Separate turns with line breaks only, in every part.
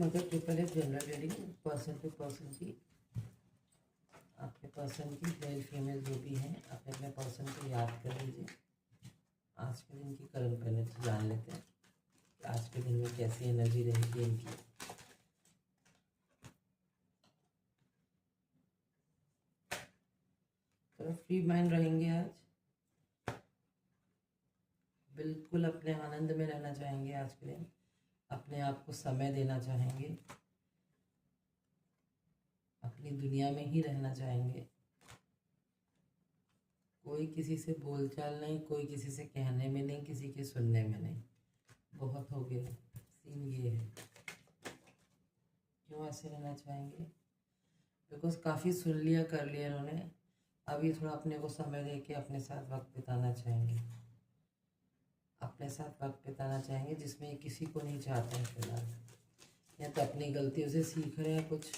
मगर triple F general reading person to person की, आपके पर्सन की मेल फीमेल जो भी हैं, अपने अपने पर्सन को याद कर लीजिए। आज के दिन की करंट एनर्जी जान लेते हैं कि आज के दिन में कैसी एनर्जी रहेगी इनकी। तो फ्री माइंड रहेंगे आज, बिल्कुल अपने आनंद में रहना चाहेंगे आज के दिन, अपने आप को समय देना चाहेंगे, अपनी दुनिया में ही रहना चाहेंगे। कोई किसी से बोलचाल नहीं, कोई किसी से कहने में नहीं, किसी के सुनने में नहीं। बहुत हो गया, सीन ये है। क्यों ऐसे रहना चाहेंगे? बिकॉज काफ़ी सुन लिया कर लिया इन्होंने, अभी थोड़ा अपने को समय दे के अपने साथ वक्त बिताना चाहेंगे, अपने साथ वक्त बिताना चाहेंगे, जिसमें ये किसी को नहीं चाहते हैं फिलहाल, या तो अपनी गलतियों से सीख रहे हैं कुछ।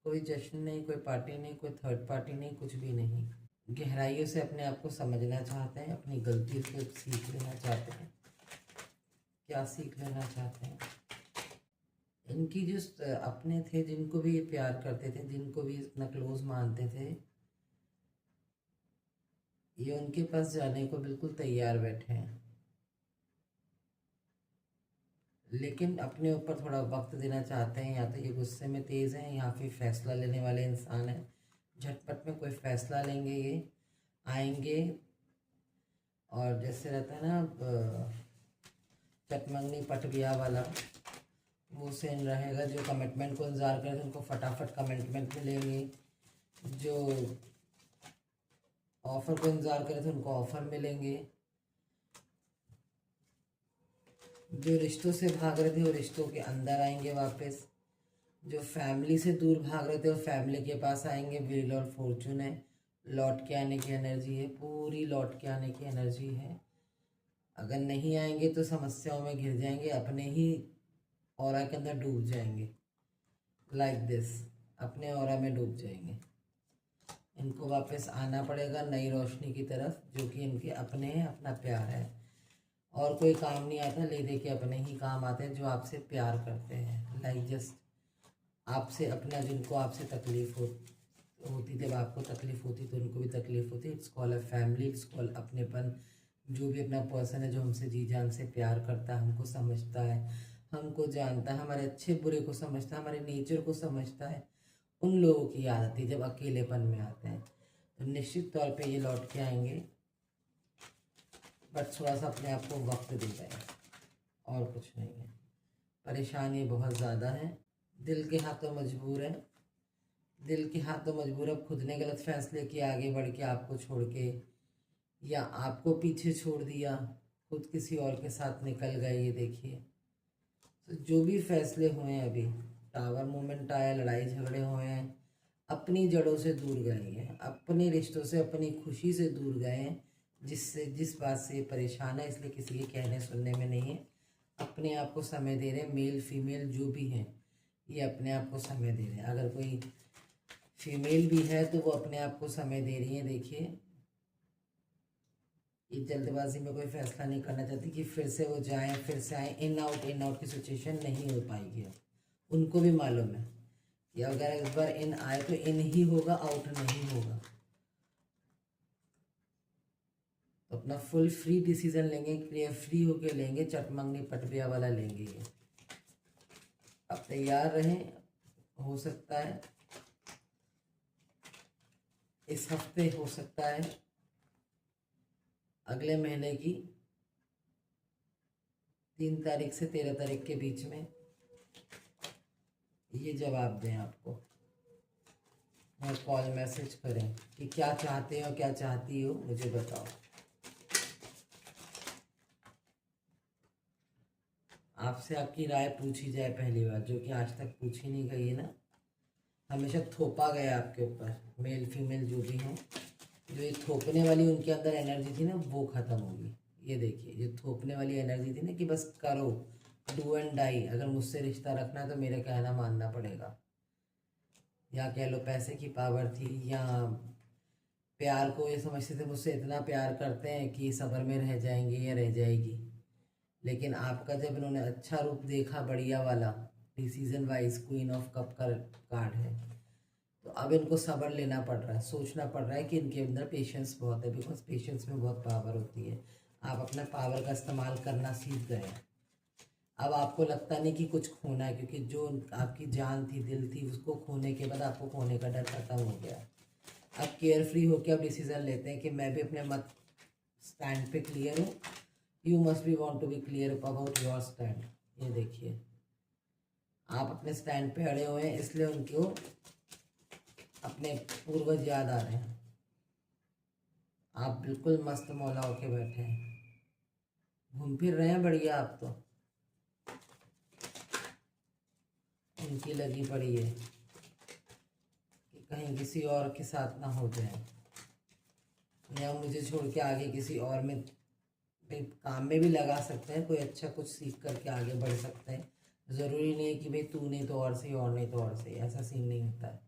कोई जश्न नहीं, कोई पार्टी नहीं, कोई थर्ड पार्टी नहीं, कुछ भी नहीं। गहराइयों से अपने आप को समझना चाहते हैं, अपनी गलतियों से सीख लेना चाहते हैं। क्या सीख लेना चाहते हैं? इनकी जो अपने थे, जिनको भी ये प्यार करते थे, जिनको भी इतना क्लोज मानते थे, ये उनके पास जाने को बिल्कुल तैयार बैठे हैं, लेकिन अपने ऊपर थोड़ा वक्त देना चाहते हैं। या तो ये गुस्से में तेज़ हैं, या फिर फैसला लेने वाले इंसान हैं। झटपट में कोई फैसला लेंगे, ये आएंगे। और जैसे रहता है ना चटमंगनी पटबिया वाला, वो सीन रहेगा। जो कमिटमेंट को इंतज़ार करे थे उनको फटाफट कमिटमेंट मिलेंगी, जो ऑफ़र को इंतज़ार करे थे उनको ऑफ़र मिलेंगे, जो रिश्तों से भाग रहे थे वो रिश्तों के अंदर आएंगे वापस, जो फैमिली से दूर भाग रहे थे वो फैमिली के पास आएंगे। व्हील और फॉर्चून है, लौट के आने की एनर्जी है, पूरी लौट के आने की एनर्जी है। अगर नहीं आएंगे तो समस्याओं में घिर जाएंगे, अपने ही ऑरा के अंदर डूब जाएंगे, लाइक दिस, अपने ऑरा में डूब जाएंगे। इनको वापस आना पड़ेगा नई रोशनी की तरफ, जो कि इनके अपने हैं, अपना प्यार है। और कोई काम नहीं आता, ले दे के अपने ही काम आते हैं, जो आपसे प्यार करते हैं। लाइक जस्ट आपसे अपना, जिनको आपसे तकलीफ़ होती, जब आपको तकलीफ़ होती तो उनको भी तकलीफ़ होती। It's call a family, it's call अपनेपन। जो भी अपना पर्सन है, जो हमसे जी जान से प्यार करता है, हमको समझता है, हमको जानता है, हमारे अच्छे बुरे को समझता है, हमारे नेचर को समझता है, उन लोगों की याद आती है जब अकेलेपन में आते हैं। तो निश्चित तौर पे ये लौट के आएंगे, बट थोड़ा सा अपने आप को वक्त दे जाए, और कुछ नहीं है। परेशानी बहुत ज़्यादा है, दिल के हाथों मजबूर है, दिल के हाथों मजबूर। अब खुद ने गलत फैसले किए, आगे बढ़ के आपको छोड़ के, या आपको पीछे छोड़ दिया, खुद किसी और के साथ निकल गए। ये देखिए, तो जो भी फैसले हुए हैं, अभी टावर मूवमेंट आया, लड़ाई झगड़े हुए हैं, अपनी जड़ों से दूर गए हैं, अपने रिश्तों से, अपनी खुशी से दूर गए हैं, जिस बात से परेशान है, इसलिए किसी के कहने सुनने में नहीं है। अपने आप को समय दे रहे हैं, मेल फीमेल जो भी हैं, ये अपने आप को समय दे रहे हैं। अगर कोई फीमेल भी है तो वो अपने आप को समय दे रही है। देखिए, ये जल्दबाजी में कोई फैसला नहीं करना चाहती कि फिर से वो जाएं, फिर से आए। इन आउट की सिचुएशन नहीं हो पाएगी। अब उनको भी मालूम है कि अगर इस बार इन आए तो इन ही होगा, आउट नहीं होगा। तो अपना फुल फ्री डिसीजन लेंगे, क्लियर फ्री होके लेंगे, चटमंगनी पटबिया वाला लेंगे ये। अब तैयार रहें, हो सकता है इस हफ्ते, हो सकता है अगले महीने की 3 तारीख से 13 तारीख के बीच में ये जवाब दें आपको, और कॉल मैसेज करें कि क्या चाहते हो, क्या चाहती हो, मुझे बताओ। आपसे आपकी राय पूछी जाए पहली बार, जो कि आज तक पूछी नहीं गई है ना। हमेशा थोपा गया आपके ऊपर, मेल फीमेल जो भी हैं। जो ये थोपने वाली उनके अंदर एनर्जी थी ना, वो ख़त्म होगी। ये देखिए, जो थोपने वाली एनर्जी थी ना कि बस करो, डू एंड डाई, अगर मुझसे रिश्ता रखना है तो मेरा कहना मानना पड़ेगा, या कह लो पैसे की पावर थी, या प्यार को ये समझते थे मुझसे इतना प्यार करते हैं कि सब्र में रह जाएंगे या रह जाएगी। लेकिन आपका जब इन्होंने अच्छा रूप देखा बढ़िया वाला, decision wise queen of cup का कार्ड है, तो अब इनको सब्र लेना पड़ रहा है, सोचना पड़ रहा है कि इनके अंदर पेशेंस बहुत है, बिकॉज पेशेंस में बहुत पावर होती है। आप अपने पावर का इस्तेमाल करना सीख गए हैं। अब आपको लगता नहीं कि कुछ खोना है, क्योंकि जो आपकी जान थी, दिल थी, उसको खोने के बाद आपको खोने का डर खत्म हो गया। अब केयर फ्री होकर आप डिसीज़न लेते हैं कि मैं भी अपने मत स्टैंड पे क्लियर हूँ। You must be want to be clear about your stand. ये देखिए, आप अपने स्टैंड पे अड़े हुए हैं, इसलिए उनको अपने पूर्वज याद आ रहे हैं। आप बिल्कुल मस्त मौला होके बैठे हैं, घूम फिर रहे हैं बढ़िया। आप तो इनकी लगी पड़ी है कि कहीं किसी और के साथ ना हो जाए, या मुझे छोड़ के आगे किसी और में काम में भी लगा सकते हैं, कोई अच्छा कुछ सीख करके आगे बढ़ सकते हैं। ज़रूरी नहीं है कि भाई तू नहीं तो और सही, और नहीं तो और सही, ऐसा सीन नहीं होता है।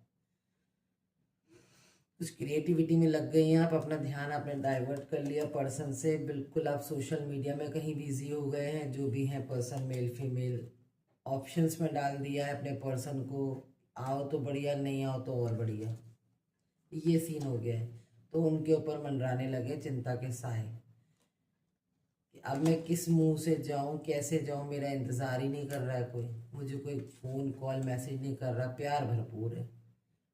कुछ क्रिएटिविटी में लग गई हैं आप, अपना ध्यान आपने डाइवर्ट कर लिया पर्सन से, बिल्कुल आप सोशल मीडिया में कहीं बिजी हो गए हैं। जो भी हैं पर्सन, मेल फीमेल, ऑप्शंस में डाल दिया है अपने पर्सन को, आओ तो बढ़िया, नहीं आओ तो और बढ़िया, ये सीन हो गया है। तो उनके ऊपर मंडराने लगे चिंता के साए कि अब मैं किस मुंह से जाऊं, कैसे जाऊं, मेरा इंतज़ार ही नहीं कर रहा है कोई, मुझे कोई फ़ोन कॉल मैसेज नहीं कर रहा। प्यार भरपूर है,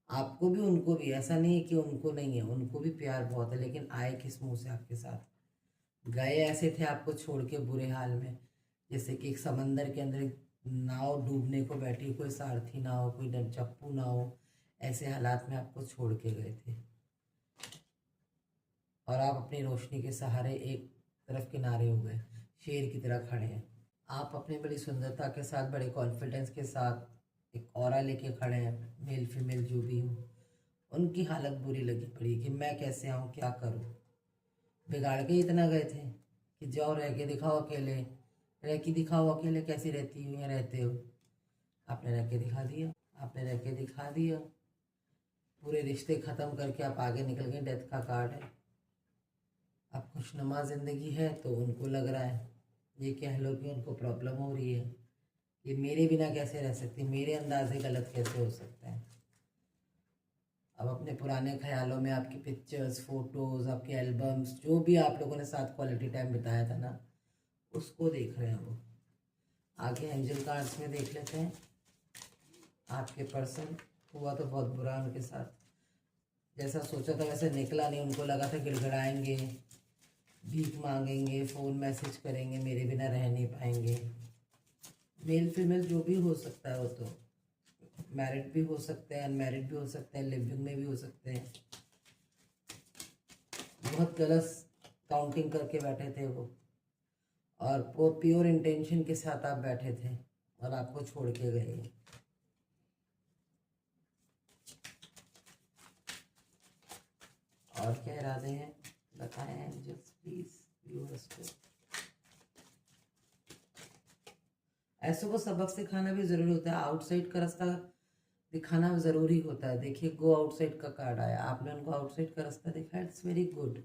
आपको भी उनको भी, ऐसा नहीं है कि उनको नहीं है, उनको भी प्यार बहुत है, लेकिन आए किस मुंह से आपके साथ। गए ऐसे थे आपको छोड़ के बुरे हाल में, जैसे कि एक समंदर के अंदर नाव डूबने को बैठी, कोई सारथी ना हो, कोई चप्पू ना हो, ऐसे हालात में आपको छोड़ के गए थे। और आप अपनी रोशनी के सहारे एक तरफ किनारे हो गए, शेर की तरह खड़े हैं। आप अपनी बड़ी सुंदरता के साथ, बड़े कॉन्फिडेंस के साथ एक ऑरा लेके खड़े हैं, मेल फीमेल जो भी हो। उनकी हालत बुरी लगी पड़ी कि मैं कैसे आऊँ, क्या करूँ। बिगाड़ के इतना गए थे कि जाओ रह के दिखाओ अकेले, रह के दिखाओ अकेले कैसी रहती हो या रहते हो। आपने रह के दिखा दिया, आपने रह के दिखा दिया। पूरे रिश्ते ख़त्म करके आप आगे निकल गए, डेथ का कार्ड है। अब खुशनुमा ज़िंदगी है तो उनको लग रहा है, ये कह लो कि उनको प्रॉब्लम हो रही है कि मेरे बिना कैसे रह सकती, मेरे अंदाजे गलत कैसे हो सकता है। अब अपने पुराने ख्यालों में आपकी पिक्चर्स, फोटोज़, आपके एल्बम्स, जो भी आप लोगों ने साथ क्वालिटी टाइम बिताया था ना, उसको देख रहे हैं वो। आगे एंजल कार्ड्स में देख लेते हैं। आपके पर्सन हुआ तो बहुत बुरा उनके साथ, जैसा सोचा था वैसे निकला नहीं। उनको लगा था गिड़गिड़ाएंगे, भीख मांगेंगे, फ़ोन मैसेज करेंगे, मेरे बिना रह नहीं पाएंगे। मेल फीमेल जो भी हो सकता है, वो तो मैरिड भी हो सकते हैं, अनमैरिड भी हो सकते हैं, लिविंग में भी हो सकते हैं। बहुत गलत काउंटिंग करके बैठे थे वो, और वो प्योर इंटेंशन के साथ आप बैठे थे और आपको छोड़ के गए। और क्या इरादे हैं बताएं एंजल्स प्लीज व्यूअर्स को। ऐसों को सबक सिखाना भी ज़रूरी होता है, आउटसाइड का रास्ता दिखाना ज़रूरी होता है। देखिए, गो आउटसाइड का कार्ड आया, आपने उनको आउटसाइड का रास्ता दिखाया, इट्स वेरी गुड।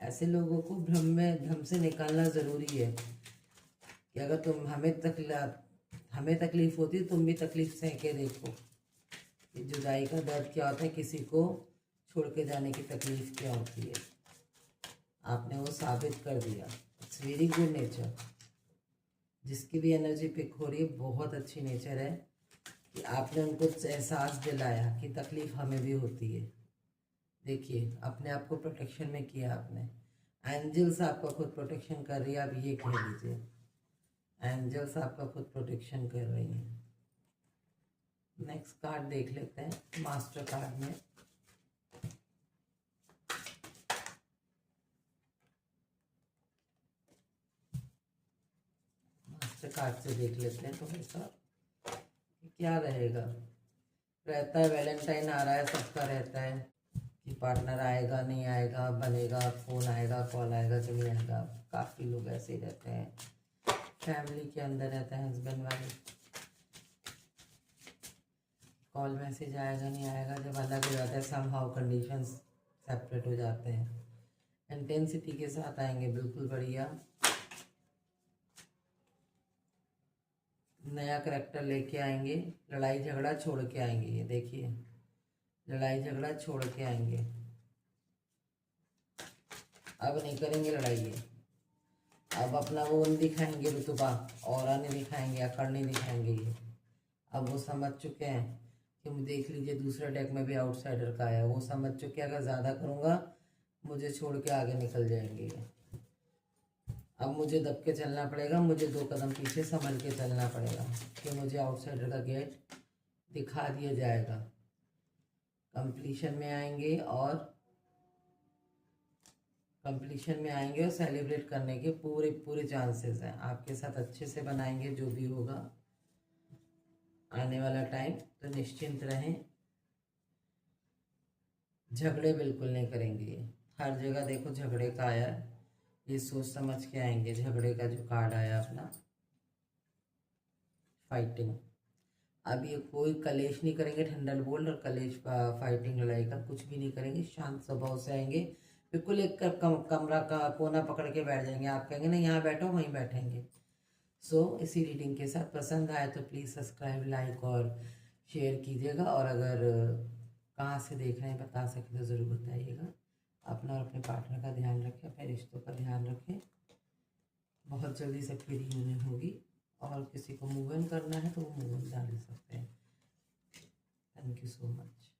ऐसे लोगों को भ्रम से निकालना ज़रूरी है कि अगर तुम हमें तकलीफ़ होती है, तुम भी तकलीफ़ सह के देखो कि जुदाई का दर्द क्या होता है, किसी को छोड़ के जाने की तकलीफ़ क्या होती है। आपने वो साबित कर दिया, इट्स वेरी गुड नेचर। जिसकी भी एनर्जी पिक हो रही है, बहुत अच्छी नेचर है कि आपने उनको एहसास दिलाया कि तकलीफ़ हमें भी होती है। देखिए, अपने आप को प्रोटेक्शन में किया आपने। एंजल्स आपका खुद प्रोटेक्शन कर रही है, आप ये कह लीजिए, एंजल्स आपका खुद प्रोटेक्शन कर रही हैं। नेक्स्ट कार्ड देख लेते हैं मास्टर कार्ड में। मास्टर कार्ड से देख लेते हैं थोड़ा सा क्या रहेगा। रहता है, वैलेंटाइन आ रहा है, सबका रहता है कि पार्टनर आएगा नहीं आएगा, बनेगा, फ़ोन आएगा, कॉल आएगा कि नहीं आएगा। काफ़ी लोग ऐसे ही रहते हैं, फैमिली के अंदर रहता है हस्बैंड वाइफ, कॉल मैसेज आएगा नहीं आएगा। जब अलग हो जाता है, समहाउ कंडीशंस सेपरेट हो जाते हैं, इंटेंसिटी के साथ आएंगे, बिल्कुल बढ़िया। नया करैक्टर लेके आएंगे, लड़ाई झगड़ा छोड़ के आएंगे। ये देखिए, लड़ाई झगड़ा छोड़ के आएंगे, अब नहीं करेंगे लड़ाई। ये अब अपना वो नहीं दिखाएंगे रुतबा, और नहीं दिखाएंगे, अकड़ नहीं दिखाएंगे। ये अब वो समझ चुके हैं कि देख लीजिए दूसरे डेक में भी आउटसाइडर का आया, वो समझ चुके हैं अगर ज़्यादा करूँगा मुझे छोड़ के आगे निकल जाएंगे ये। अब मुझे दब के चलना पड़ेगा, मुझे 2 कदम पीछे संभल के चलना पड़ेगा कि मुझे आउटसाइडर का गेट दिखा दिया जाएगा। कंप्लीशन में आएंगे और सेलिब्रेट करने के पूरे पूरे चांसेस हैं। आपके साथ अच्छे से बनाएंगे जो भी होगा आने वाला टाइम, तो निश्चिंत रहें, झगड़े बिल्कुल नहीं करेंगे। ये हर जगह देखो झगड़े का आया, ये सोच समझ के आएंगे। झगड़े का जो कार्ड आया अपना, फाइटिंग। अब ये कोई कलेश नहीं करेंगे, ठंडल बोल और कलेश फाइटिंग लड़ाई का कुछ भी नहीं करेंगे, शांत स्वभाव से आएंगे। बिल्कुल एक कमरा का कोना पकड़ के बैठ जाएंगे, आप कहेंगे ना यहाँ बैठो वहीं बैठेंगे। इसी रीडिंग के साथ पसंद आए तो प्लीज़ सब्सक्राइब, लाइक और शेयर कीजिएगा। और अगर कहाँ से देख रहे हैं बता सके तो ज़रूर बताइएगा। अपना और अपने पार्टनर का ध्यान रखें, अपने रिश्तों का ध्यान रखें। बहुत जल्दी सबकी रियूनियन होगी, और किसी को मूव ऑन करना है तो वो मूव ऑन डाल सकते हैं। Thank you so much.